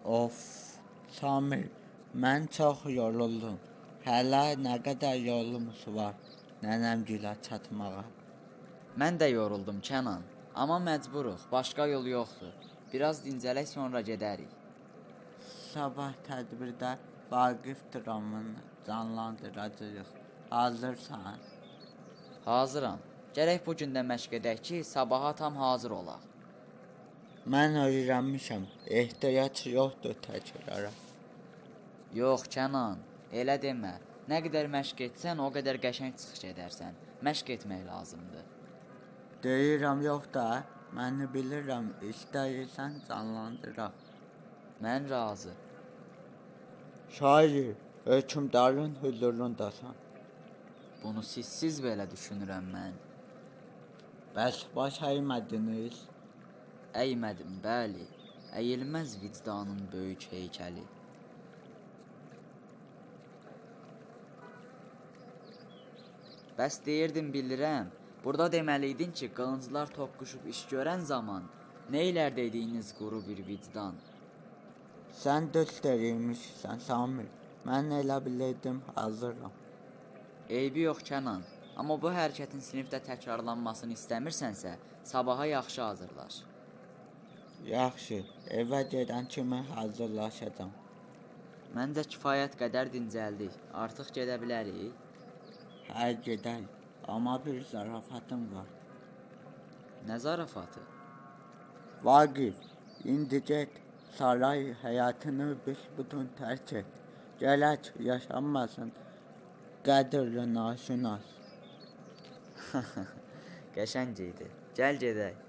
Of, Samir, mən çox yoruldum. Hələ nə qədər yolumuz var nənəmgilə çatmağa. Mən də yoruldum Kənan, amma məcburuq, başqa yol yoxdur. Biraz dincələk sonra gedərik. Sabah tədbirdə Vaqif dramını canlandıracağıq. Hazırsan? Hazıram. Gərək bu gün də məşq edək ki, sabaha tam hazır olaq. Mən öyrənmişəm, ehtiyac yoxdur təkrara. Yox Kənan, elə demə. Nə qədər məşq etsən, o qədər qəşəng çıxış edərsən. Məşq etmək lazımdır. Deyirəm yox da, məni bilirəm, istəyirsən canlandıraq. Mən razı. Şair, hökümdarın huzurundasan. Bunu sizsiz belə düşünürəm mən. Bəs baş əymədiniz? Əymədim, bəli. Əyilməz vicdanın böyük heykəli. Bəs deyirdim bilirəm, burada deməliydin ki, qılınclar toqquşub iş görən zaman neylər dediyiniz quru bir vicdan. Sən düz deyirmişsən Samir, mən elə bilirdim hazıram. Eybi yox Kənan, amma bu hərəkətin sinifdə təkrarlanmasını istəmirsənsə, sabaha yaxşı hazırlaş. Yaxşı, evə gedən kimi hazırlaşacağam. Məncə kifayət qədər dincəldik, artıq gedə bilərik. Hər gedək, amma bir zarafatım var. Nə zarafatı? Vaqif, indi get, saray həyatını büsbütün tərk et. Gələk yaşanmasın qədrli naşünas. Qəşəng idi. Gəl gedək.